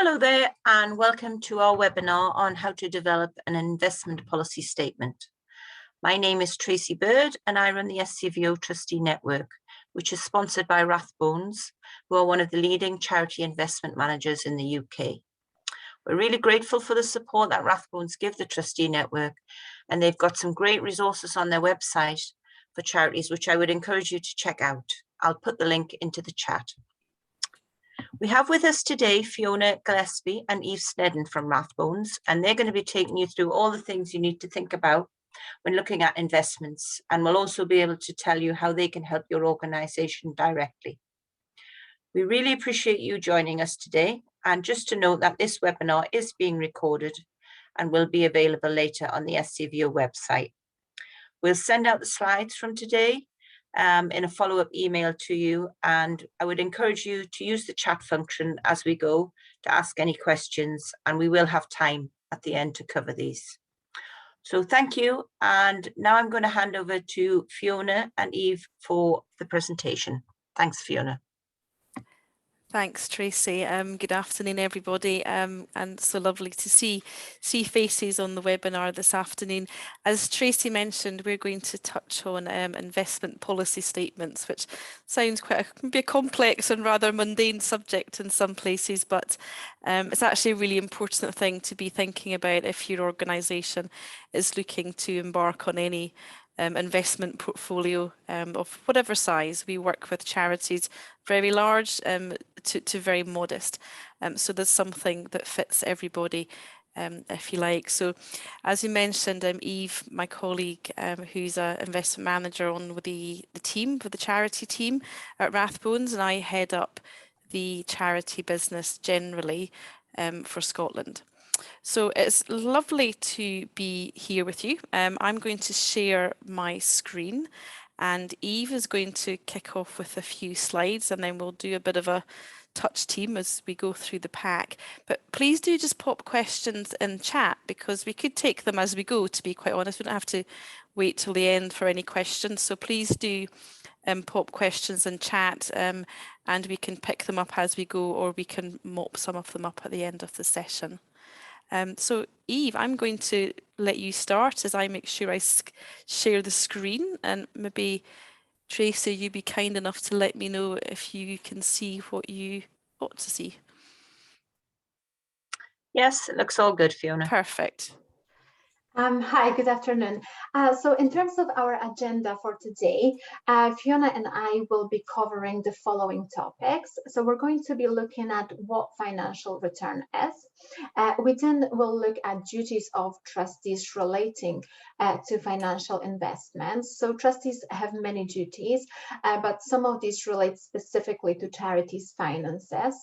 Hello there and welcome to our webinar on how to develop an investment policy statement. My name is Tracy Bird and I run the SCVO Trustee Network, which is sponsored by Rathbones, who are one of the leading charity investment managers in the UK. We're really grateful for the support that Rathbones give the Trustee Network, and they've got some great resources on their website for charities, which I would encourage you to check out. I'll put the link into the chat. We have with us today Fiona Gillespie and Eve Sneddon from Rathbones, and they're going to be taking you through all the things you need to think about when looking at investments, and will also be able to tell you how they can help your organisation directly. We really appreciate you joining us today, and just to note that this webinar is being recorded and will be available later on the SCVO website. We'll send out the slides from today in a follow-up email to you, and I would encourage you to use the chat function as we go to ask any questions, and we will have time at the end to cover these. So thank you, and now I'm going to hand over to Fiona and Eve for the presentation. Thanks, Fiona. Thanks, Tracy. Good afternoon, everybody, and so lovely to see faces on the webinar this afternoon. As Tracy mentioned, we're going to touch on investment policy statements, which sounds quite maybe a complex and rather mundane subject in some places, but it's actually a really important thing to be thinking about if your organisation is looking to embark on any investment portfolio of whatever size. We work with charities very large to very modest, so there's something that fits everybody, if you like. So as you mentioned, Eve, my colleague, who's an investment manager on with the charity team at Rathbones, and I head up the charity business generally for Scotland. So it's lovely to be here with you. I'm going to share my screen, and Eve is going to kick off with a few slides, and then we'll do a bit of a touch team as we go through the pack. But please do just pop questions in chat, because we could take them as we go, to be quite honest. We don't have to wait till the end for any questions. So please do pop questions in chat, and we can pick them up as we go, or we can mop some of them up at the end of the session. So Eve, I'm going to let you start as I make sure I share the screen, and maybe Tracy, you be kind enough to let me know if you can see what you ought to see. Yes, it looks all good, Fiona. Perfect. Hi, good afternoon. So in terms of our agenda for today, Fiona and I will be covering the following topics. So we're going to be looking at what financial return is. We then will look at duties of trustees relating to financial investments. So trustees have many duties, but some of these relate specifically to charities' finances.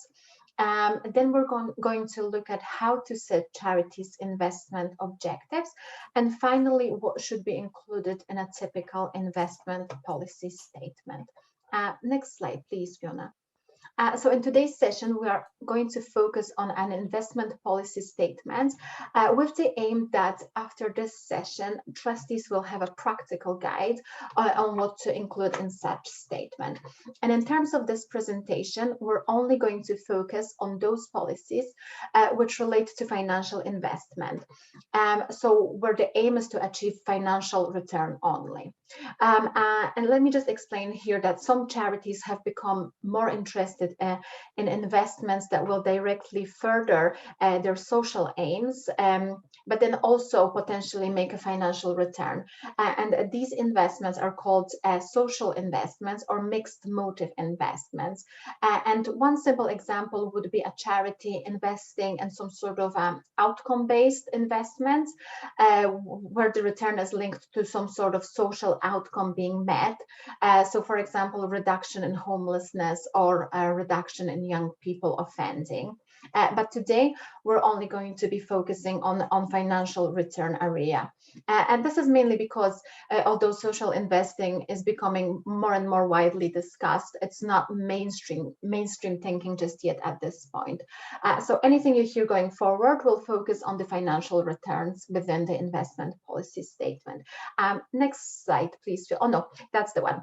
Then we're going to look at how to set charities' investment objectives. And finally, what should be included in a typical investment policy statement. Next slide, please, Fiona. So in today's session, we are going to focus on an investment policy statement with the aim that after this session, trustees will have a practical guide on what to include in such statement. And in terms of this presentation, we're only going to focus on those policies which relate to financial investment. So where the aim is to achieve financial return only. And let me just explain here that some charities have become more interested in investments that will directly further their social aims, but then also potentially make a financial return. And these investments are called social investments or mixed motive investments. And one simple example would be a charity investing in some sort of outcome-based investments where the return is linked to some sort of social outcome being met. So for example, reduction in homelessness or reduction in young people offending. But today we're only going to be focusing on financial return area. And this is mainly because although social investing is becoming more and more widely discussed, it's not mainstream thinking just yet at this point. So anything you hear going forward will focus on the financial returns within the investment policy statement. Next slide, please. Oh no, that's the one.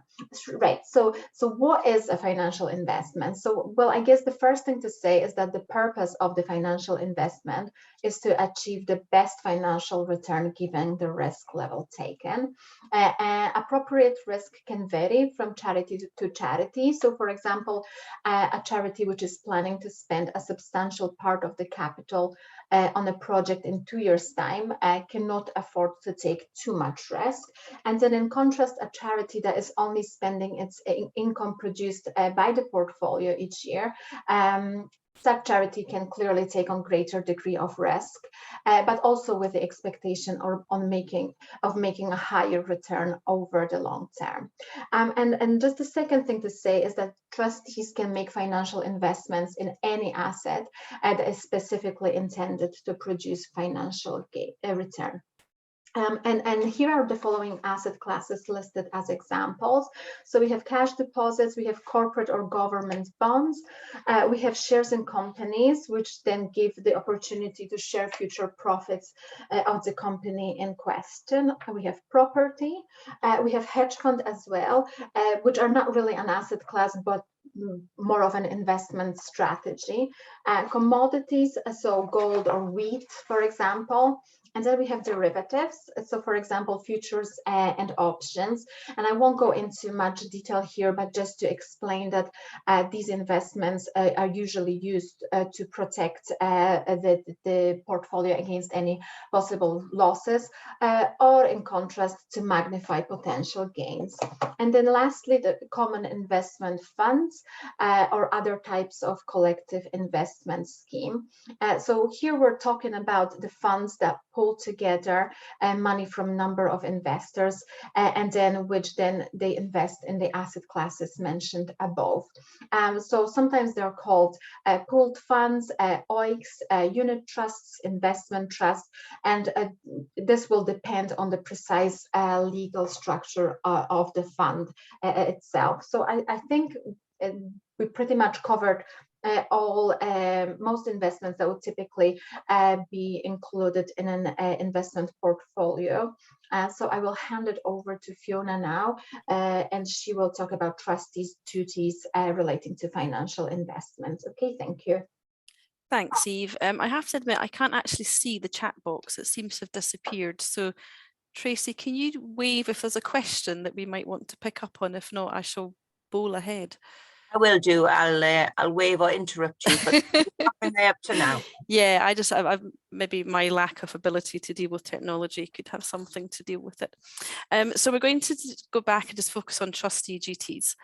Right. So what is a financial investment? So, well, I guess the first thing to say is that the purpose purpose of the financial investment is to achieve the best financial return given the risk level taken. Appropriate risk can vary from charity to charity. So for example, a charity which is planning to spend a substantial part of the capital on a project in 2 years' time cannot afford to take too much risk. And then in contrast, a charity that is only spending its income produced by the portfolio each year, such charity can clearly take on greater degree of risk, but also with the expectation of making a higher return over the long term. And just the second thing to say is that trustees can make financial investments in any asset that is specifically intended to produce financial return. And here are the following asset classes listed as examples. So we have cash deposits, we have corporate or government bonds, we have shares in companies, which then give the opportunity to share future profits of the company in question. We have property, we have hedge fund as well, which are not really an asset class, but more of an investment strategy. Commodities, so gold or wheat, for example. And then we have derivatives. So for example, futures and options. And I won't go into much detail here, but just to explain that these investments are usually used to protect the portfolio against any possible losses, or in contrast, to magnify potential gains. And then lastly, the common investment funds or other types of collective investment scheme. So here we're talking about the funds that pull together money from a number of investors, and then they invest in the asset classes mentioned above. So sometimes they're called pooled funds, OICs, unit trusts, investment trusts, and this will depend on the precise legal structure of the fund itself. So I think we pretty much covered most investments that would typically be included in an investment portfolio. So I will hand it over to Fiona now, and she will talk about trustees' duties relating to financial investments. Okay, thank you. Thanks, Eve. I have to admit, I can't actually see the chat box. It seems to have disappeared. So Tracy, can you wave if there's a question that we might want to pick up on? If not, I shall bowl ahead. I will do. I'll wave or interrupt you, but nothing there up to now. Yeah, I've maybe my lack of ability to deal with technology could have something to deal with it. So we're going to go back and just focus on trustee duties.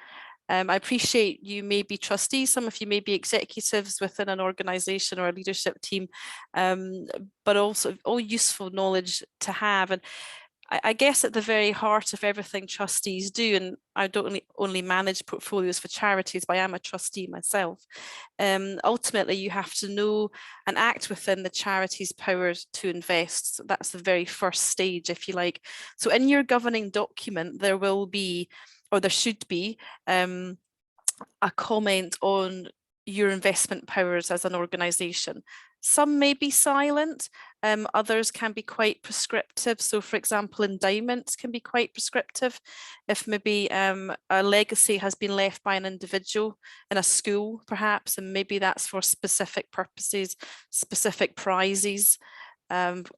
I appreciate you may be trustees, some of you may be executives within an organisation or a leadership team, but also all useful knowledge to have. And I guess at the very heart of everything trustees do, and I don't only manage portfolios for charities, but I am a trustee myself. Ultimately, you have to know and act within the charity's powers to invest. So that's the very first stage, if you like. So in your governing document, there will be, or there should be, a comment on your investment powers as an organisation. Some may be silent, others can be quite prescriptive. So for example, endowments can be quite prescriptive. If maybe a legacy has been left by an individual in a school, perhaps, and maybe that's for specific purposes, specific prizes,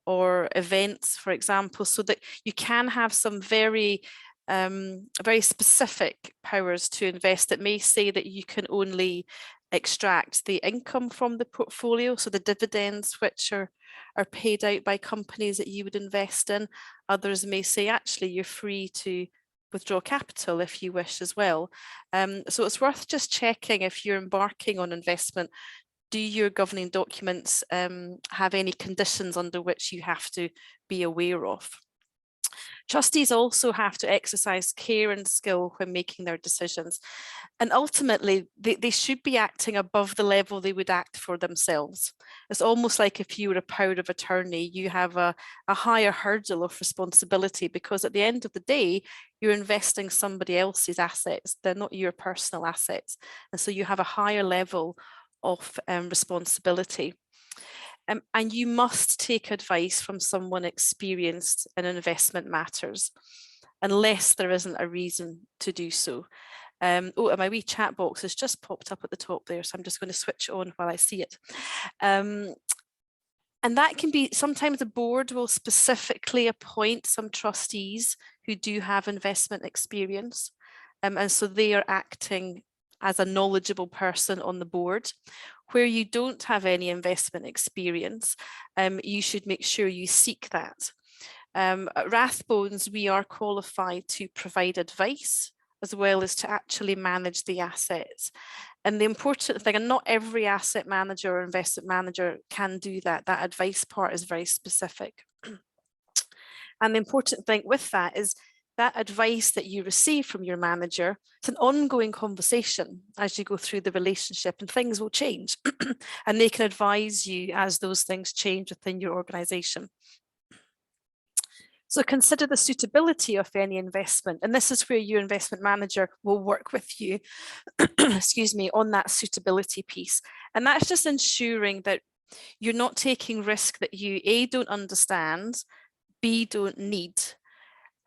or events, for example, so that you can have some very specific powers to invest. It may say that you can only extract the income from the portfolio, so the dividends which are paid out by companies that you would invest in. Others may say actually you're free to withdraw capital if you wish as well. So it's worth just checking if you're embarking on investment. Do your governing documents have any conditions under which you have to be aware of? Trustees also have to exercise care and skill when making their decisions. And ultimately, they should be acting above the level they would act for themselves. It's almost like if you were a power of attorney, you have a higher hurdle of responsibility, because at the end of the day, you're investing somebody else's assets. They're not your personal assets. And so you have a higher level of responsibility. And you must take advice from someone experienced in investment matters, unless there isn't a reason to do so. Oh, and my wee chat box has just popped up at the top there, so I'm just going to switch on while I see it. And that can be, sometimes the board will specifically appoint some trustees who do have investment experience. And so they are acting as a knowledgeable person on the board. Where you don't have any investment experience, you should make sure you seek that. At Rathbones, we are qualified to provide advice as well as to actually manage the assets. And the important thing, and not every asset manager or investment manager can do that, that advice part is very specific. And the important thing with that is that advice that you receive from your manager, it's an ongoing conversation as you go through the relationship, and things will change and they can advise you as those things change within your organization. So consider the suitability of any investment, and this is where your investment manager will work with you, excuse me, on that suitability piece. And that's just ensuring that you're not taking risk that you A, don't understand, B, don't need,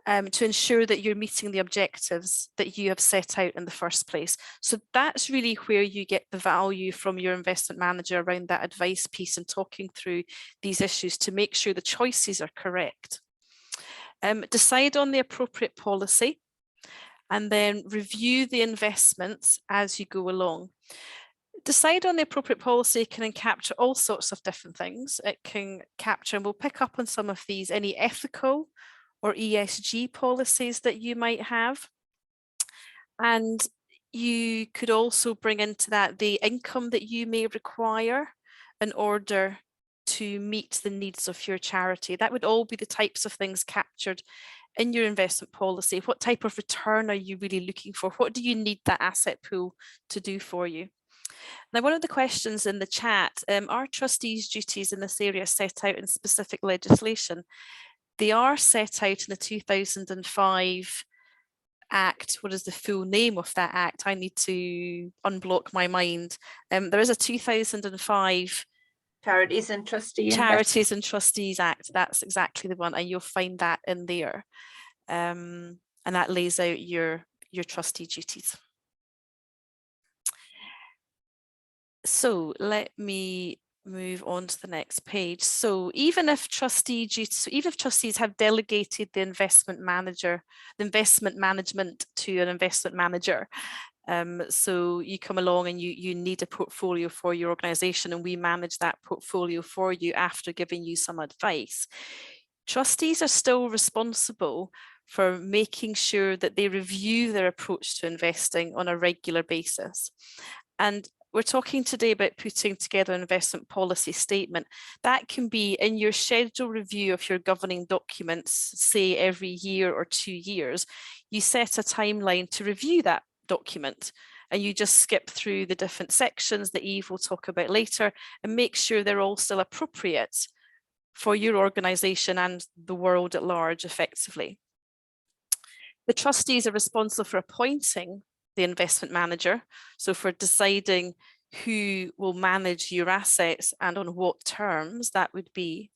to ensure that you're meeting the objectives that you have set out in the first place. So that's really where you get the value from your investment manager around that advice piece and talking through these issues to make sure the choices are correct. Decide on the appropriate policy and then review the investments as you go along. Decide on the appropriate policy can capture all sorts of different things. It can capture, and we'll pick up on some of these, any ethical or ESG policies that you might have. And you could also bring into that the income that you may require in order to meet the needs of your charity. That would all be the types of things captured in your investment policy. What type of return are you really looking for? What do you need that asset pool to do for you? Now, one of the questions in the chat, are trustees' duties in this area set out in specific legislation? They are set out in the 2005 Act. What is the full name of that Act? I need to unblock my mind. There is a 2005 Charities and Trustees Act. That's exactly the one, and you'll find that in there. And that lays out your trustee duties. So let me move on to the next page. So even if trustees have delegated the investment management to an investment manager, so you come along and you need a portfolio for your organization, and we manage that portfolio for you after giving you some advice. Trustees are still responsible for making sure that they review their approach to investing on a regular basis. And we're talking today about putting together an investment policy statement. That can be in your scheduled review of your governing documents, say every year or 2 years. You set a timeline to review that document, and you just skip through the different sections that Eve will talk about later and make sure they're all still appropriate for your organisation and the world at large effectively. The trustees are responsible for appointing the investment manager, so for deciding who will manage your assets and on what terms that would be,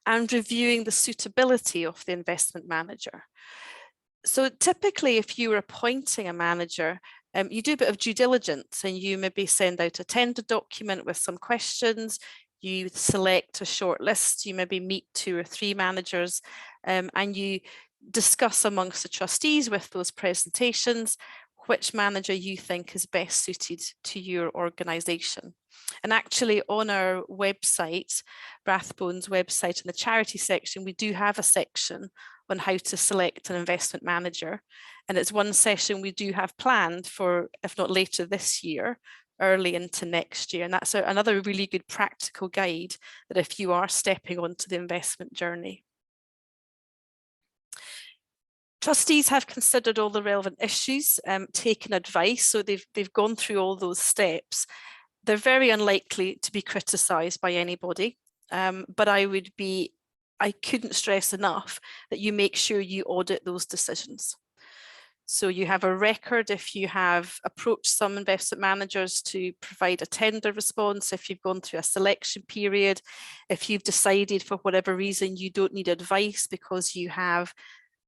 and reviewing the suitability of the investment manager. So typically, if you were appointing a manager, you do a bit of due diligence, and you maybe send out a tender document with some questions. You select a short list, you maybe meet 2 or 3 managers, and you discuss amongst the trustees with those presentations which manager you think is best suited to your organisation. And actually on our website, Rathbones website, in the charity section, we do have a section on how to select an investment manager. And it's one session we do have planned for, if not later this year, early into next year. And that's another really good practical guide that if you are stepping onto the investment journey. Trustees have considered all the relevant issues, taken advice, so they've gone through all those steps. They're very unlikely to be criticised by anybody, but I couldn't stress enough that you make sure you audit those decisions. So you have a record if you have approached some investment managers to provide a tender response, if you've gone through a selection period, if you've decided for whatever reason you don't need advice because you have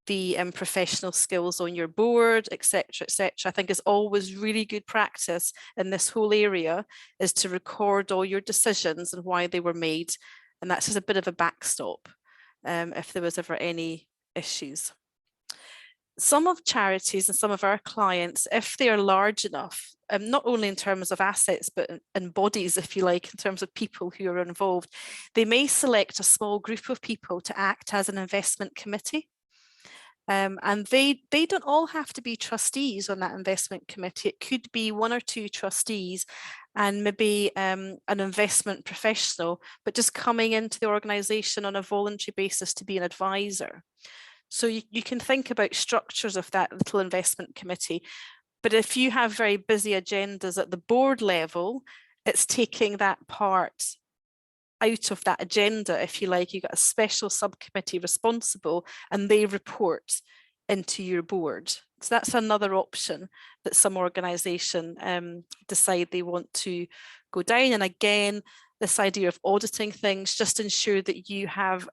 the professional skills on your board, etc., etc. I think is always really good practice in this whole area is to record all your decisions and why they were made. And that's just a bit of a backstop if there was ever any issues. Some of charities and some of our clients, if they are large enough, not only in terms of assets, but in bodies, if you like, in terms of people who are involved, they may select a small group of people to act as an investment committee. And they don't all have to be trustees on that investment committee. It could be 1 or 2 trustees and maybe an investment professional, but just coming into the organisation on a voluntary basis to be an advisor. So you can think about structures of that little investment committee. But if you have very busy agendas at the board level, it's taking that part out of that agenda, if you like. You've got a special subcommittee responsible and they report into your board. So that's another option that some organisation decide they want to go down. And again, this idea of auditing things, just ensure that you have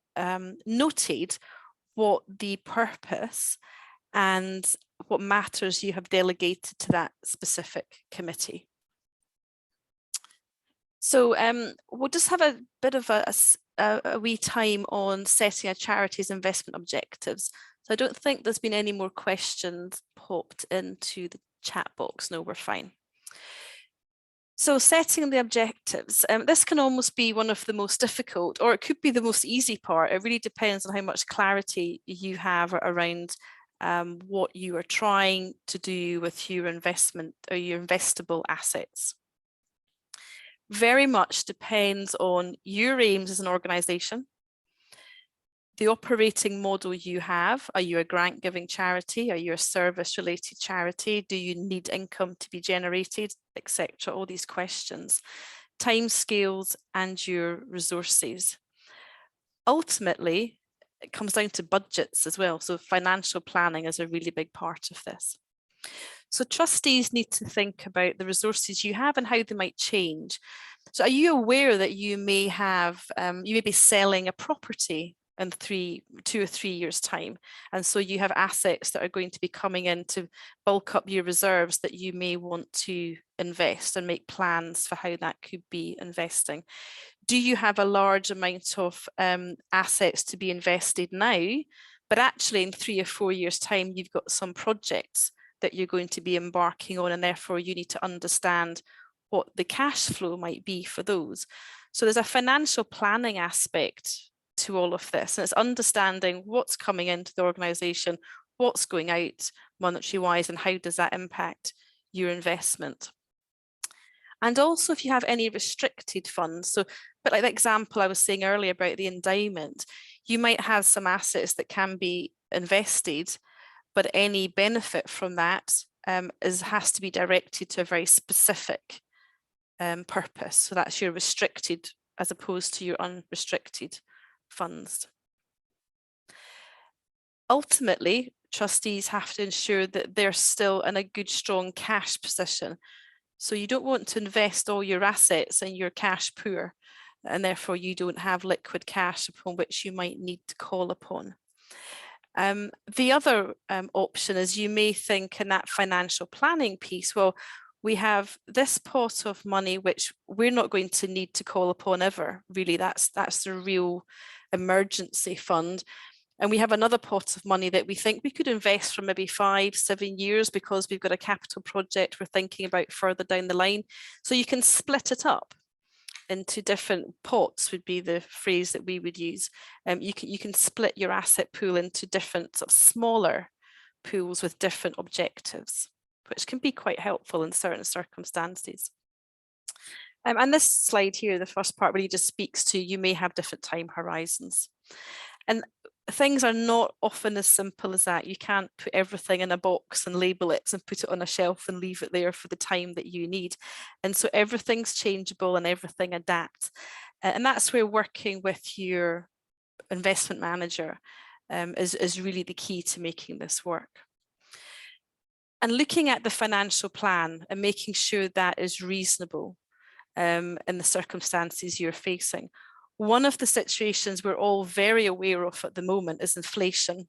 noted what the purpose and what matters you have delegated to that specific committee. So we'll just have a bit of a wee time on setting a charity's investment objectives. So I don't think there's been any more questions popped into the chat box. No, we're fine. So setting the objectives, this can almost be one of the most difficult, or it could be the most easy part. It really depends on how much clarity you have around what you are trying to do with your investment or your investable assets. Very much depends on your aims as an organisation, the operating model you have. Are you a grant giving charity? Are you a service related charity? Do you need income to be generated, etc.? All these questions, timescales and your resources. Ultimately, it comes down to budgets as well. So financial planning is a really big part of this. So trustees need to think about the resources you have and how they might change. So are you aware that you may have, you may be selling a property in 2 or 3 years time, and so you have assets that are going to be coming in to bulk up your reserves that you may want to invest and make plans for how that could be investing? Do you have a large amount of assets to be invested now, but actually in 3 or 4 years time you've got some projects that you're going to be embarking on, and therefore you need to understand what the cash flow might be for those? So there's a financial planning aspect to all of this, and it's understanding what's coming into the organisation, what's going out monetary wise, and how does that impact your investment. And also if you have any restricted funds, so but like the example I was saying earlier about the endowment, you might have some assets that can be invested, but any benefit from that has to be directed to a very specific purpose. So that's your restricted as opposed to your unrestricted funds. Ultimately, trustees have to ensure that they're still in a good, strong cash position. So you don't want to invest all your assets and you're cash poor, and therefore you don't have liquid cash upon which you might need to call upon. The other option is you may think in that financial planning piece, well, we have this pot of money which we're not going to need to call upon ever. Really, that's the real emergency fund. And we have another pot of money that we think we could invest for maybe 5-7 years because we've got a capital project we're thinking about further down the line. So you can split it up into different pots, would be the phrase that we would use. You can split your asset pool into different sort of smaller pools with different objectives, which can be quite helpful in certain circumstances. And this slide here, the first part, really just speaks to you may have different time horizons. And things are not often as simple as that. You can't put everything in a box and label it and put it on a shelf and leave it there for the time that you need. And so everything's changeable and everything adapts. And that's where working with your investment manager is really the key to making this work. And looking at the financial plan and making sure that is reasonable in the circumstances you're facing. One of the situations we're all very aware of at the moment is inflation.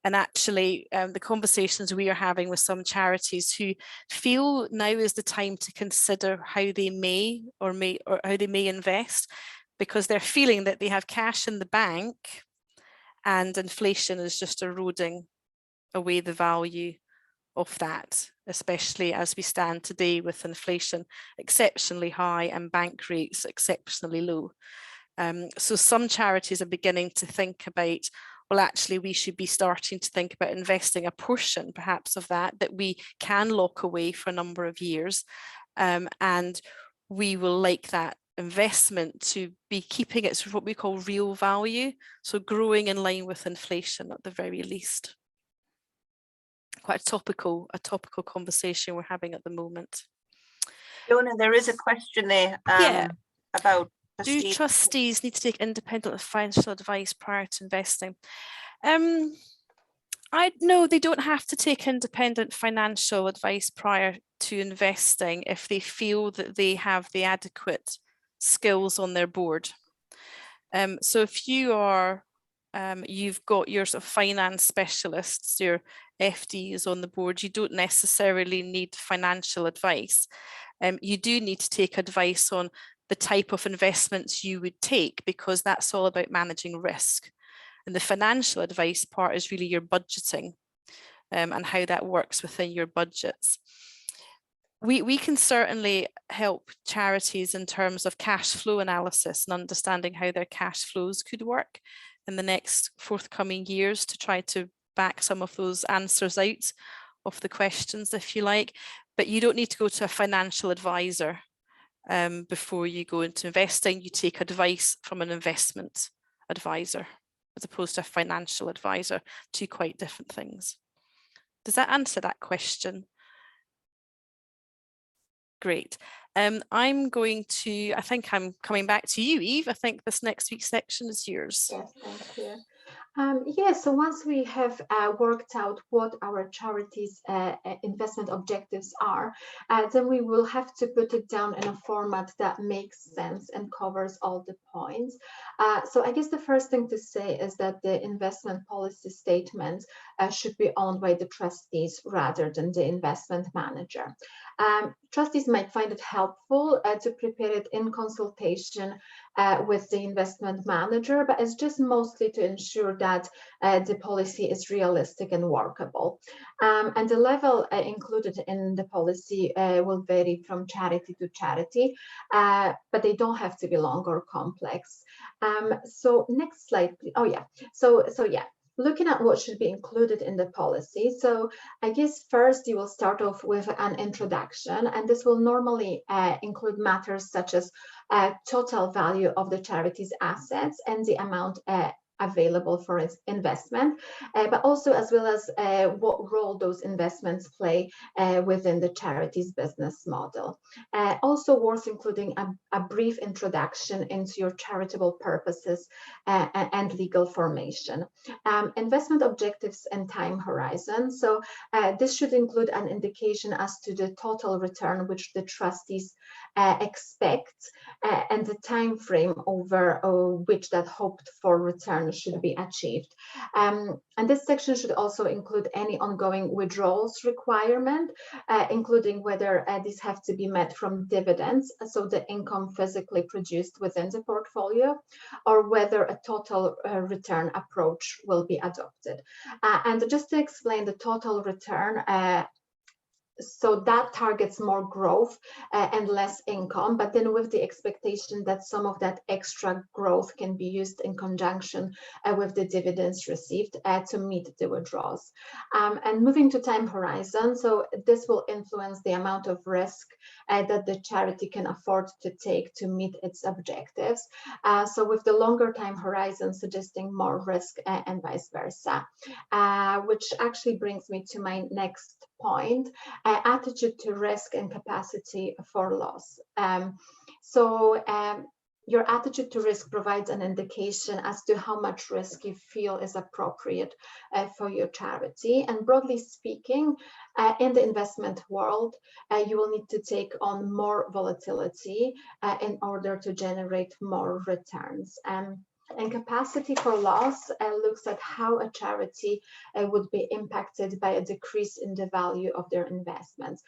And actually, the conversations we are having with some charities who feel now is the time to consider how they may or how they may invest, because they're feeling that they have cash in the bank and inflation is just eroding away the value of that, especially as we stand today with inflation exceptionally high and bank rates exceptionally low. So some charities are beginning to think about, well, actually, we should be starting to think about investing a portion perhaps of that we can lock away for a number of years. And we will like that investment to be keeping its what we call real value, so growing in line with inflation at the very least. Quite a topical conversation we're having at the moment. Fiona, there is a question there about do trustees need to take independent financial advice prior to investing? No, they don't have to take independent financial advice prior to investing if they feel that they have the adequate skills on their board. So if you are, you've got your sort of finance specialists, your FDs on the board, you don't necessarily need financial advice. You do need to take advice on the type of investments you would take, because that's all about managing risk. And the financial advice part is really your budgeting and how that works within your budgets. We can certainly help charities in terms of cash flow analysis and understanding how their cash flows could work in the next forthcoming years to try to back some of those answers out of the questions, if you like. But you don't need to go to a financial advisor before you go into investing. You take advice from an investment advisor as opposed to a financial advisor, two quite different things. Does that answer that question? Great. I'm going to, I think I'm coming back to you, Eve. I think this next week's section is yours. Yes, thank you. So once we have worked out what our charities investment objectives are, then we will have to put it down in a format that makes sense and covers all the points. So I guess the first thing to say is that the investment policy statement should be owned by the trustees rather than the investment manager. Trustees might find it helpful to prepare it in consultation with the investment manager, but it's just mostly to ensure that the policy is realistic and workable. And the level included in the policy will vary from charity to charity, but they don't have to be long or complex. So next slide, please. Oh yeah, so yeah. Looking at what should be included in the policy. So I guess first you will start off with an introduction, and this will normally include matters such as total value of the charity's assets and the amount available for its investment, but also as well as what role those investments play within the charity's business model. Also worth including a brief introduction into your charitable purposes and legal formation. Investment objectives and time horizon. So this should include an indication as to the total return which the trustees expect and the time frame over which that hoped for return should be achieved. And this section should also include any ongoing withdrawals requirement, including whether these have to be met from dividends, so the income physically produced within the portfolio, or whether a total return approach will be adopted. And just to explain the total return, so that targets more growth and less income, but then with the expectation that some of that extra growth can be used in conjunction with the dividends received to meet the withdrawals. And moving to time horizon, so this will influence the amount of risk that the charity can afford to take to meet its objectives. So with the longer time horizon suggesting more risk and vice versa, which actually brings me to my next point, attitude to risk and capacity for loss. Your attitude to risk provides an indication as to how much risk you feel is appropriate for your charity. And broadly speaking, in the investment world, you will need to take on more volatility in order to generate more returns. And capacity for loss looks at how a charity would be impacted by a decrease in the value of their investments.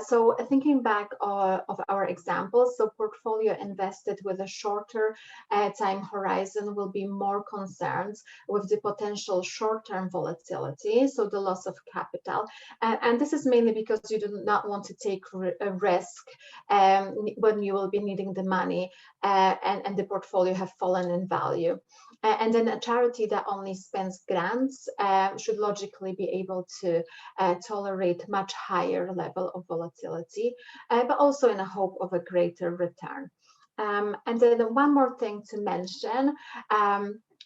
So thinking back of our examples, so portfolio invested with a shorter time horizon will be more concerned with the potential short-term volatility, so the loss of capital. And this is mainly because you do not want to take a risk when you will be needing the money and the portfolio have fallen in value. And then a charity that only spends grants should logically be able to tolerate much higher level of volatility, but also in a hope of a greater return. And then one more thing to mention,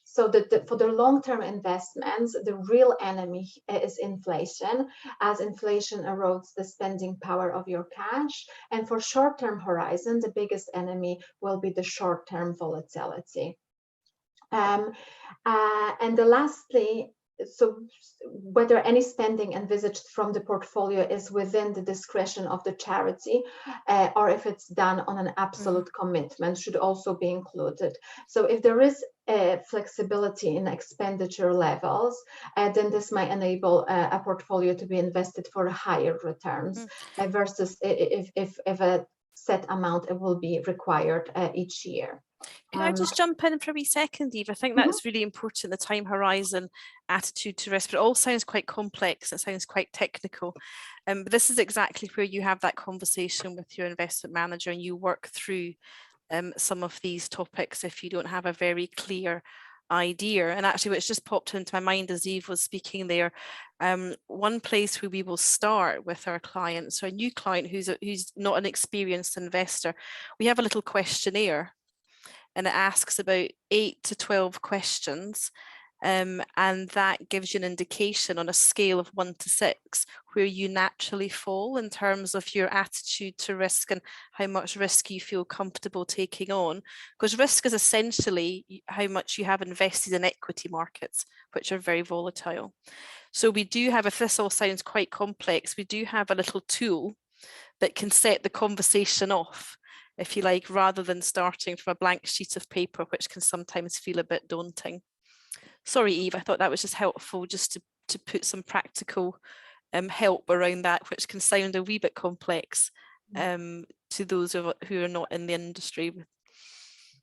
so for the long-term investments, the real enemy is inflation, as inflation erodes the spending power of your cash. And for short-term horizon, the biggest enemy will be the short-term volatility. And the lastly, so whether any spending envisaged from the portfolio is within the discretion of the charity or if it's done on an absolute commitment should also be included. So if there is flexibility in expenditure levels, then this might enable a portfolio to be invested for higher returns versus if a set amount will be required each year. Can I just jump in for a wee second, Eve? I think that's really important, the time horizon, attitude to risk, but it all sounds quite complex. It sounds quite technical. But this is exactly where you have that conversation with your investment manager and you work through some of these topics if you don't have a very clear idea. And actually what's just popped into my mind as Eve was speaking there, one place where we will start with our clients, so a new client who's not an experienced investor, we have a little questionnaire. And it asks about 8 to 12 questions. And that gives you an indication on a scale of 1 to 6 where you naturally fall in terms of your attitude to risk and how much risk you feel comfortable taking on. Because risk is essentially how much you have invested in equity markets, which are very volatile. So we do have, if this all sounds quite complex, we do have a little tool that can set the conversation off, if you like, rather than starting from a blank sheet of paper, which can sometimes feel a bit daunting. Sorry, Eve, I thought that was just helpful just to put some practical help around that, which can sound a wee bit complex to those who are not in the industry.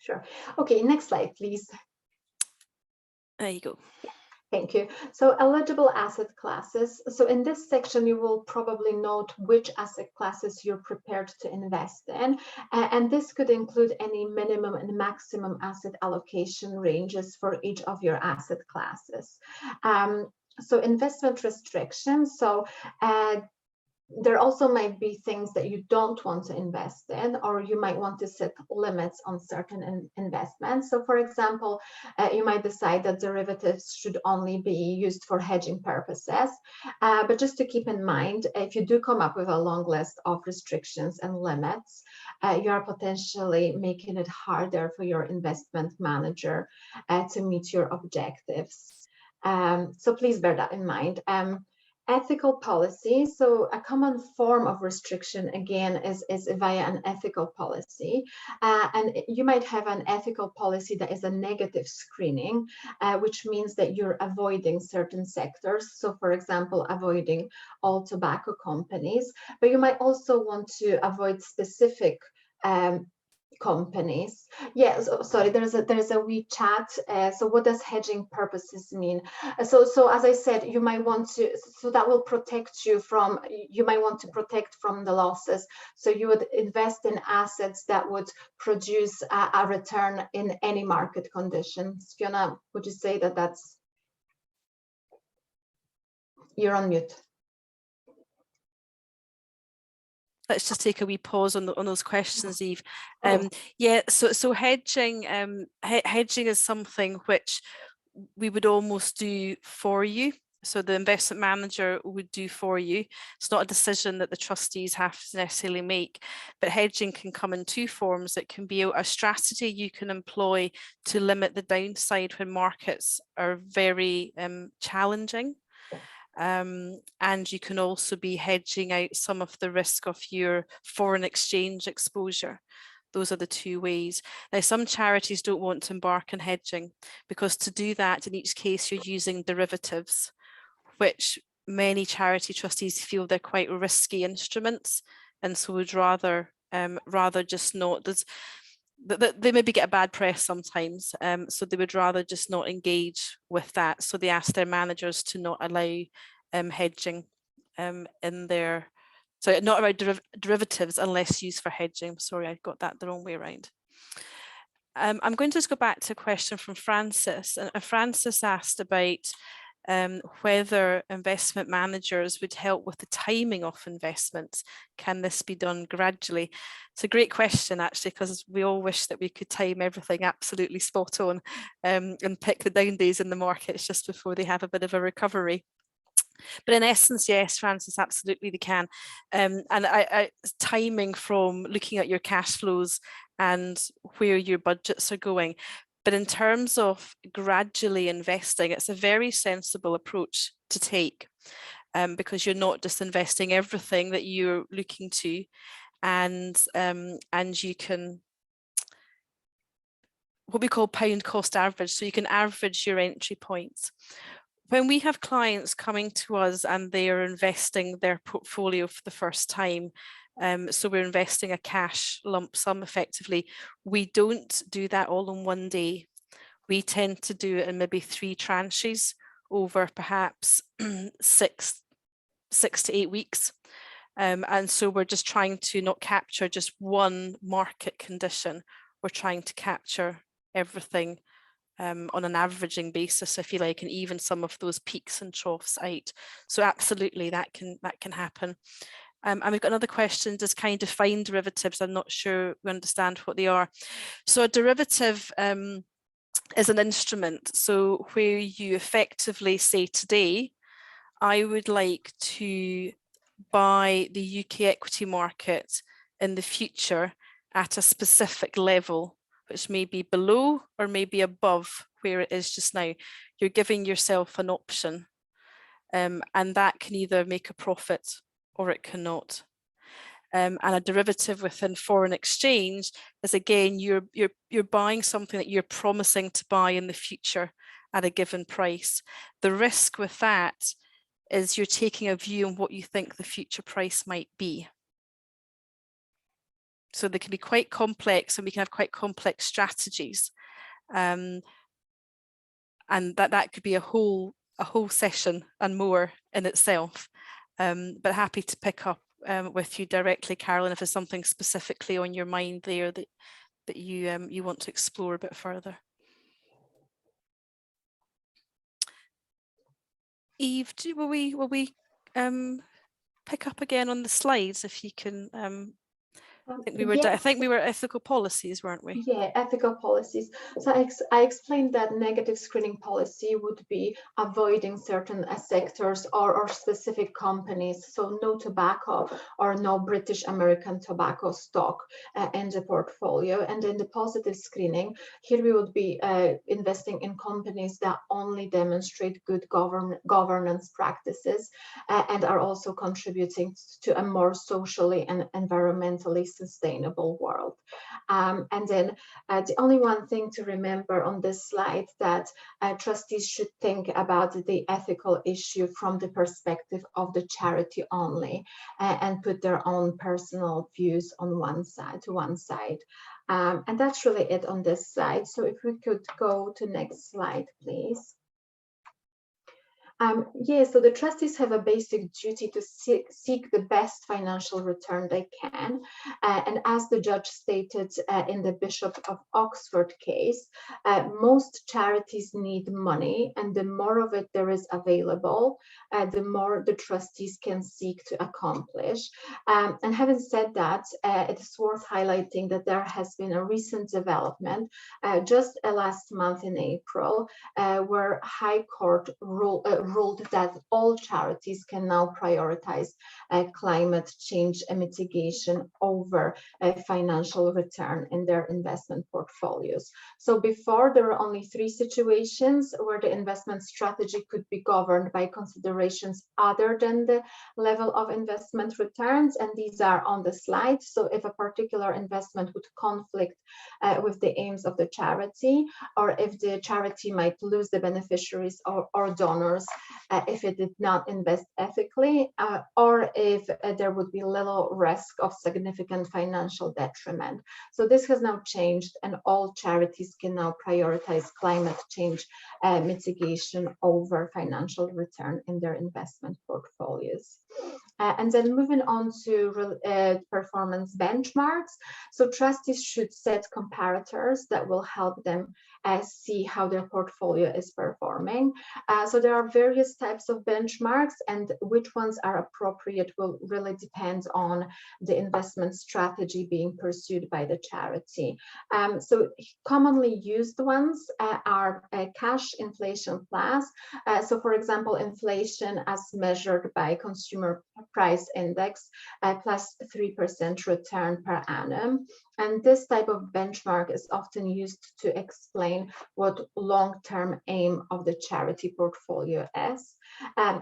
Sure. Okay, next slide, please. There you go. Thank you. So eligible asset classes. So in this section, you will probably note which asset classes you're prepared to invest in. And this could include any minimum and maximum asset allocation ranges for each of your asset classes. So investment restrictions. So there also might be things that you don't want to invest in, or you might want to set limits on certain investments. So for example, you might decide that derivatives should only be used for hedging purposes. But just to keep in mind, if you do come up with a long list of restrictions and limits, you are potentially making it harder for your investment manager to meet your objectives. So please bear that in mind. Ethical policy. So a common form of restriction, again, is via an ethical policy. And you might have an ethical policy that is a negative screening, which means that you're avoiding certain sectors. So for example, avoiding all tobacco companies, but you might also want to avoid specific companies. Yeah, sorry, there's a wee chat. So what does hedging purposes mean? So as I said, you might want to, so that will protect you from, you might want to protect from the losses. So you would invest in assets that would produce a return in any market conditions. Fiona, would you say that that's, you're on mute. Let's just take a wee pause on those questions, Eve. Yeah, so hedging, hedging is something which we would almost do for you. So the investment manager would do for you. It's not a decision that the trustees have to necessarily make, but hedging can come in two forms. It can be a strategy you can employ to limit the downside when markets are very challenging. And you can also be hedging out some of the risk of your foreign exchange exposure. Those are the two ways. Now, some charities don't want to embark on hedging, because to do that, in each case, you're using derivatives, which many charity trustees feel they're quite risky instruments, and so would rather just not. They maybe get a bad press sometimes, so they would rather just not engage with that. So they ask their managers to not allow hedging in their, so not about derivatives unless used for hedging. Sorry, I got that the wrong way around. I'm going to just go back to a question from Francis. And Francis asked about whether investment managers would help with the timing of investments. Can this be done gradually? It's a great question, actually, because we all wish that we could time everything absolutely spot on and pick the down days in the markets just before they have a bit of a recovery. But in essence, yes, Francis, absolutely they can. And timing from looking at your cash flows and where your budgets are going. But in terms of gradually investing, it's a very sensible approach to take, because you're not just investing everything that you're looking to, and you can, what we call pound cost average, so you can average your entry points. When we have clients coming to us and they are investing their portfolio for the first time, so we're investing a cash lump sum effectively, we don't do that all in one day. We tend to do it in maybe 3 tranches over perhaps 6 to 8 weeks. And so we're just trying to not capture just one market condition. We're trying to capture everything on an averaging basis, if you like, and even some of those peaks and troughs out. So absolutely, that can happen. And we've got another question: does can you define derivatives? I'm not sure we understand what they are. So a derivative is an instrument. So where you effectively say, today, I would like to buy the UK equity market in the future at a specific level, which may be below or maybe above where it is just now. You're giving yourself an option, and that can either make a profit or it cannot. And a derivative within foreign exchange is, again, you're buying something that you're promising to buy in the future at a given price. The risk with that is you're taking a view on what you think the future price might be. So they can be quite complex, and we can have quite complex strategies. And that could be a whole session and more in itself. But happy to pick up with you directly, Carolyn, if there's something specifically on your mind there that you want to explore a bit further. Eve, will we pick up again on the slides if you can? I think we were ethical policies, weren't we? Yeah, ethical policies. So I explained that negative screening policy would be avoiding certain sectors or specific companies. So no tobacco or no British American tobacco stock in the portfolio. And then the positive screening, here we would be investing in companies that only demonstrate good governance practices and are also contributing to a more socially and environmentally sustainable world. And then the only one thing to remember on this slide, that trustees should think about the ethical issue from the perspective of the charity only, and put their own personal views on one side. And that's really it on this slide. So if we could go to next slide, please. So the trustees have a basic duty to seek the best financial return they can. And as the judge stated in the Bishop of Oxford case, most charities need money, and the more of it there is available, the more the trustees can seek to accomplish. And having said that, it is worth highlighting that there has been a recent development just last month in April, where High Court ruled that all charities can now prioritize climate change mitigation over financial return in their investment portfolios. So before, there were only 3 situations where the investment strategy could be governed by considerations other than the level of investment returns, and these are on the slide. So if a particular investment would conflict with the aims of the charity, or if the charity might lose the beneficiaries or donors if it did not invest ethically, or if there would be little risk of significant financial detriment. So this has now changed, and all charities can now prioritize climate change mitigation over financial return in their investment portfolios. And then moving on to performance benchmarks. So trustees should set comparators that will help them see how their portfolio is performing. So there are various types of benchmarks, and which ones are appropriate will really depend on the investment strategy being pursued by the charity. So commonly used ones are cash inflation plus. So for example, inflation as measured by consumer price index plus 3% return per annum. And this type of benchmark is often used to explain what long-term aim of the charity portfolio is.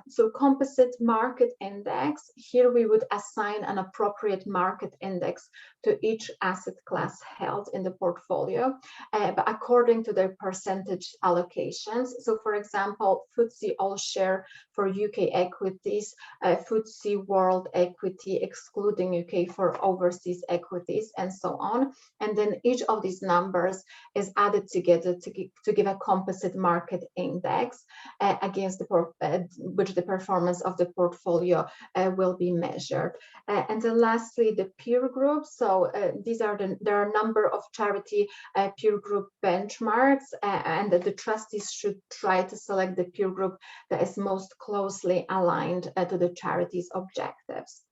So composite market index, here we would assign an appropriate market index to each asset class held in the portfolio, but according to their percentage allocations. So for example, FTSE All Share for UK equities, FTSE World Equity excluding UK for overseas equities, and so on. And then each of these numbers is added together to give a composite market index against which the performance of the portfolio will be measured. And then lastly, the peer group. So there are a number of charity peer group benchmarks, and the trustees should try to select the peer group that is most closely aligned to the charity's objectives.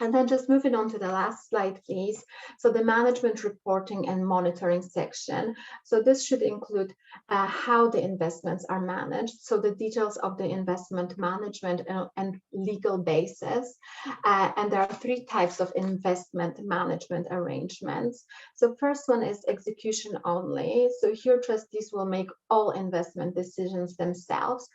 And then just moving on to the last slide, please. So the management reporting and monitoring section. So this should include how the investments are managed. So the details of the investment management and legal basis. And there are 3 types of investment management arrangements. So first one is execution only. So here trustees will make all investment decisions themselves.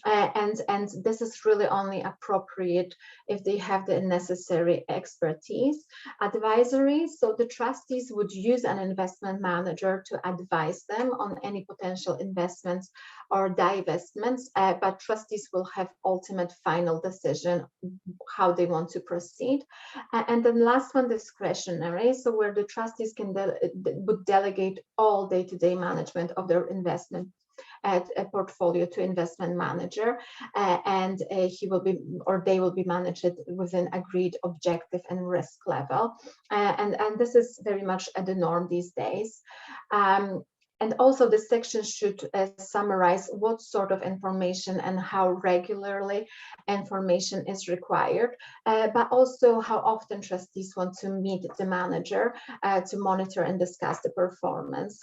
And this is really only appropriate if they have the necessary expertise. Advisory, so the trustees would use an investment manager to advise them on any potential investments or divestments, but trustees will have ultimate final decision how they want to proceed. And then last one, discretionary, so where the trustees can would delegate all day-to-day management of their investment at a portfolio to investment manager, and he will be, or they will be managed within agreed objective and risk level, and this is very much the norm these days. And also this section should summarize what sort of information and how regularly information is required, but also how often trustees want to meet the manager to monitor and discuss the performance.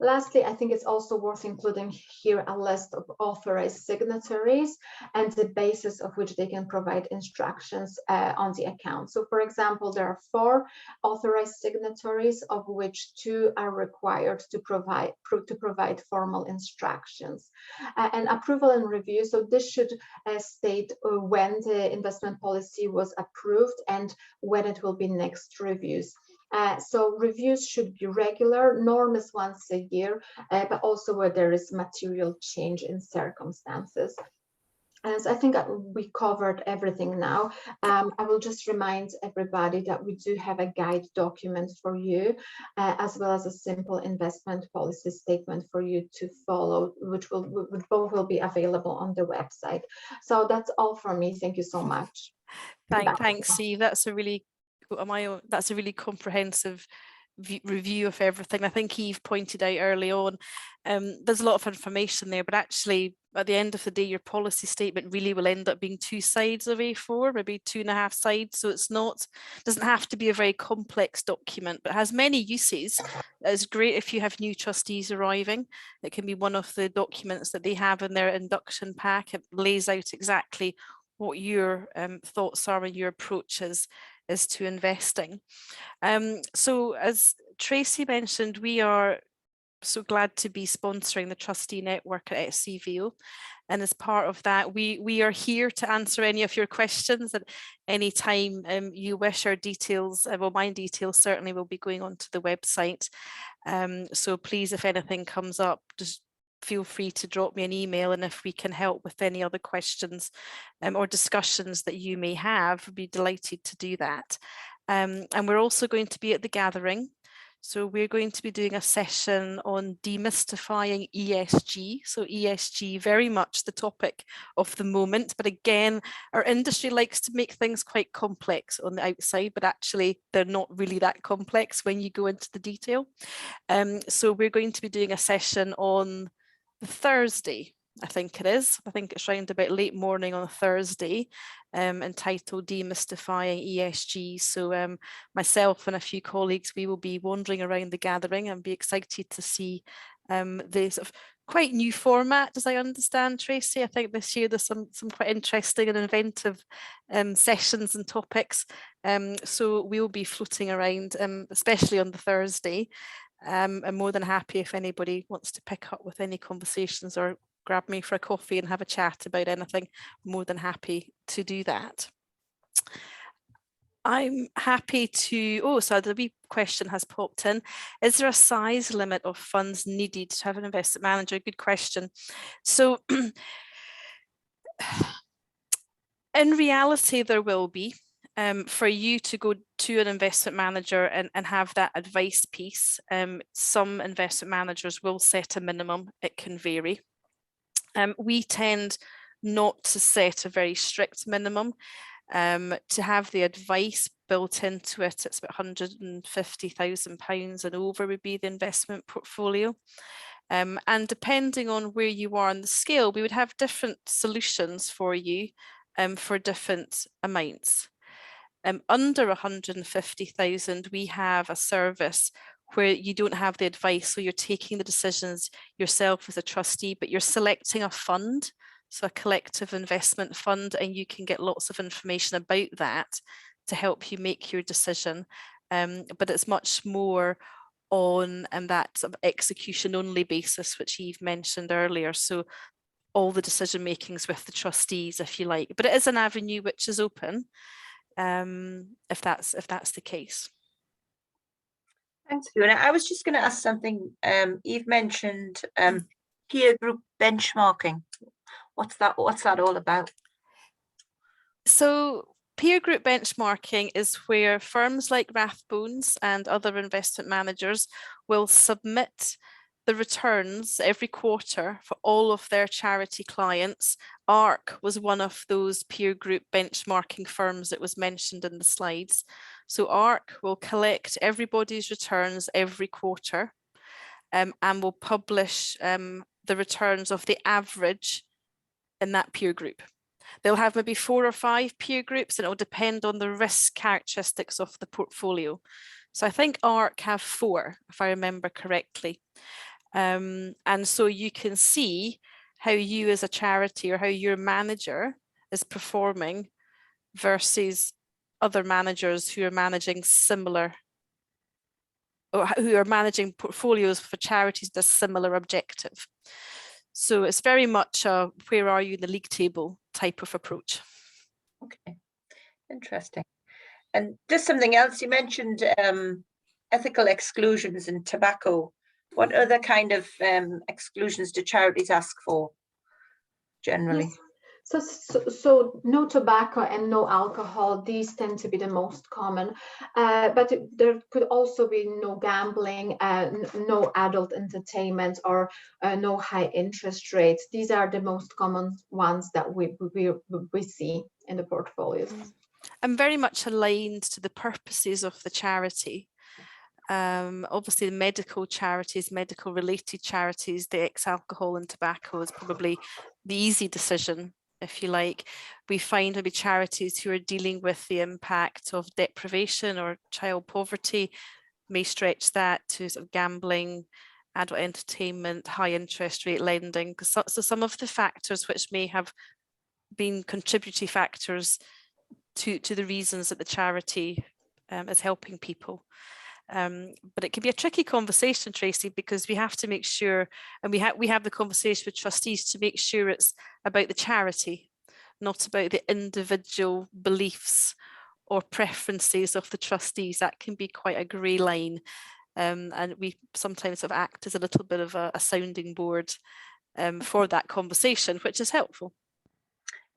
Lastly, I think it's also worth including here a list of authorized signatories and the basis of which they can provide instructions on the account. So for example, there are 4 authorized signatories, of which 2 are required to provide formal instructions. And approval and review, so this should state when the investment policy was approved and when it will be next reviewed. So reviews should be regular, norm is once a year, but also where there is material change in circumstances. And so I think we covered everything now. I will just remind everybody that we do have a guide document for you, as well as a simple investment policy statement for you to follow, which both will be available on the website. So that's all from me. Thank you so much. Thanks, Eve. That's a really comprehensive review of everything. I think Eve pointed out early on, there's a lot of information there, but actually at the end of the day, your policy statement really will end up being 2 sides of A4, maybe 2.5 sides. So doesn't have to be a very complex document, but has many uses. It's great if you have new trustees arriving. It can be one of the documents that they have in their induction pack. It lays out exactly what your thoughts are and your approach is to investing. So as Tracy mentioned, we are so glad to be sponsoring the Trustee Network at SCVO. And as part of that, we are here to answer any of your questions at any time you wish. Our details, well, my details certainly will be going onto the website. So please, if anything comes up, just feel free to drop me an email, and if we can help with any other questions or discussions that you may have, we'd be delighted to do that. And we're also going to be at the gathering. So we're going to be doing a session on demystifying ESG. So ESG, very much the topic of the moment. But again, our industry likes to make things quite complex on the outside, but actually they're not really that complex when you go into the detail. So we're going to be doing a session on the Thursday, I think it is. I think it's around about late morning on a Thursday, entitled Demystifying ESG. So myself and a few colleagues, we will be wandering around the gathering and be excited to see the sort of quite new format, as I understand, Tracy. I think this year there's some quite interesting and inventive sessions and topics. So we'll be floating around, especially on the Thursday. I'm more than happy if anybody wants to pick up with any conversations or grab me for a coffee and have a chat about anything. More than happy to do that. I'm happy to, so the wee question has popped in. Is there a size limit of funds needed to have an investment manager? Good question. So in reality, there will be. For you to go to an investment manager and have that advice piece, some investment managers will set a minimum. It can vary. We tend not to set a very strict minimum. To have the advice built into it, it's about £150,000 and over would be the investment portfolio. And depending on where you are on the scale, we would have different solutions for you for different amounts. Under 150,000, we have a service where you don't have the advice, so you're taking the decisions yourself as a trustee, but you're selecting a fund, so a collective investment fund, and you can get lots of information about that to help you make your decision. But it's much more on that sort of execution only basis, which Eve mentioned earlier. So all the decision makings with the trustees, if you like, but it is an avenue which is open. If that's the case. Thanks, Fiona. I was just going to ask something. Eve mentioned peer group benchmarking. What's that all about? So peer group benchmarking is where firms like Rathbones and other investment managers will submit the returns every quarter for all of their charity clients. ARC was one of those peer group benchmarking firms that was mentioned in the slides. So ARC will collect everybody's returns every quarter and will publish the returns of the average in that peer group. They'll have maybe 4 or 5 peer groups, and it will depend on the risk characteristics of the portfolio. So I think ARC have 4, if I remember correctly. And so you can see how you as a charity or how your manager is performing versus other managers who are managing similar, or who are managing portfolios for charities with a similar objective. So it's very much a where are you in the league table type of approach. Okay, interesting. And just something else, you mentioned ethical exclusions in tobacco. What other kind of exclusions do charities ask for generally? Yes. So no tobacco and no alcohol, these tend to be the most common, but there could also be no gambling, no adult entertainment, or no high interest rates. These are the most common ones that we see in the portfolios. I'm very much aligned to the purposes of the charity. Obviously the medical charities, medical related charities, the ex-alcohol and tobacco is probably the easy decision, if you like. We find maybe charities who are dealing with the impact of deprivation or child poverty may stretch that to sort of gambling, adult entertainment, high interest rate lending. So some of the factors which may have been contributory factors to the reasons that the charity is helping people. But it can be a tricky conversation, Tracy, because we have to make sure, and we have the conversation with trustees to make sure it's about the charity, not about the individual beliefs or preferences of the trustees. That can be quite a grey line. And we sometimes sort of act as a little bit of a sounding board for that conversation, which is helpful.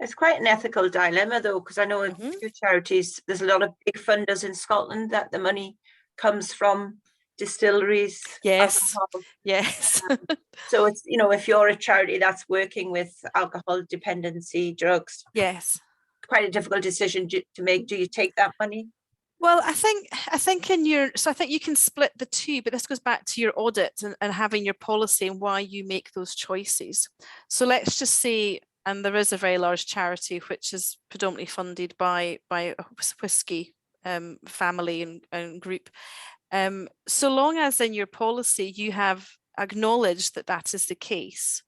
It's quite an ethical dilemma, though, because I know in a few charities, there's a lot of big funders in Scotland that the money comes from distilleries. Yes, alcohol. yes. So it's, you know, if you're a charity that's working with alcohol dependency, drugs, yes, quite a difficult decision to make. Do you take that money? Well, I think I think you can split the two, but this goes back to your audit and having your policy and why you make those choices. So let's just say, and there is a very large charity which is predominantly funded by a whisky family and group. So long as in your policy you have acknowledged that that is the case,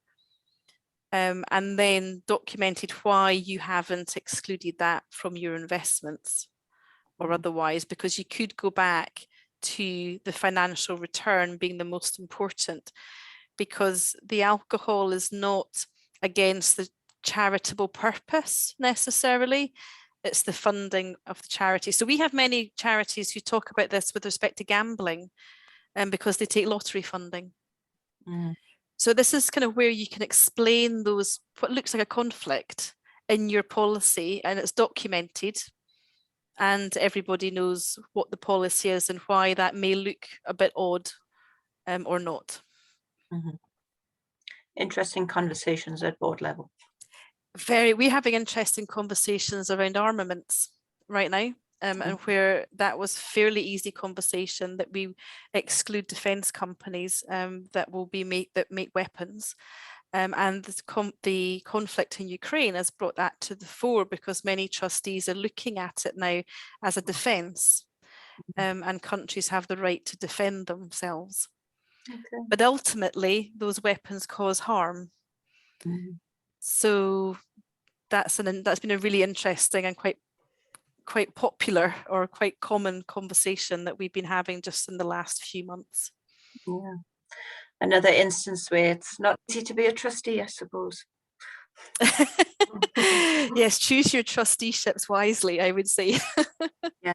and then documented why you haven't excluded that from your investments or otherwise, because you could go back to the financial return being the most important, because the alcohol is not against the charitable purpose necessarily. It's the funding of the charity. So we have many charities who talk about this with respect to gambling, and because they take lottery funding. So this is kind of where you can explain those, what looks like a conflict in your policy, and it's documented and everybody knows what the policy is and why that may look a bit odd or not. Interesting conversations at board level. We're having interesting conversations around armaments right now, and where that was fairly easy conversation that we exclude defence companies that make weapons. And the conflict in Ukraine has brought that to the fore, because many trustees are looking at it now as a defence, and countries have the right to defend themselves. But ultimately, those weapons cause harm. So that's been a really interesting and quite popular or quite common conversation that we've been having just in the last few months. Yeah. Another instance where it's not easy to be a trustee, I suppose. Yes, choose your trusteeships wisely, I would say. Yeah.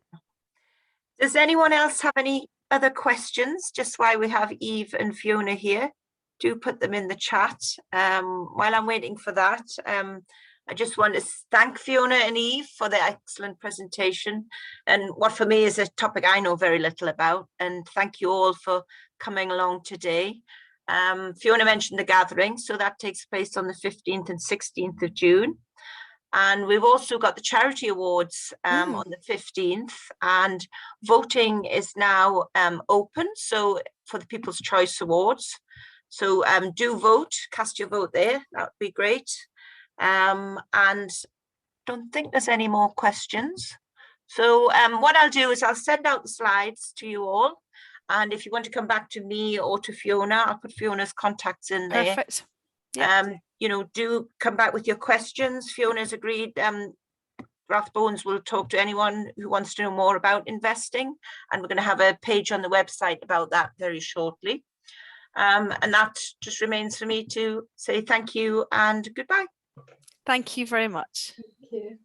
Does anyone else have any other questions? Just while we have Eve and Fiona here, do put them in the chat. While I'm waiting for that, I just want to thank Fiona and Eve for their excellent presentation, and what for me is a topic I know very little about, and thank you all for coming along today. Fiona mentioned the gathering, so that takes place on the 15th and 16th of June. And we've also got the charity awards on the 15th, and voting is now open, so for the People's Choice Awards. So do vote, cast your vote there, that would be great. And don't think there's any more questions. So what I'll do is I'll send out the slides to you all. And if you want to come back to me or to Fiona, I'll put Fiona's contacts in there. Perfect. Yep. You know, do come back with your questions. Fiona's agreed. Rathbones will talk to anyone who wants to know more about investing. And we're going to have a page on the website about that very shortly. And that just remains for me to say thank you and goodbye. Thank you very much. Thank you.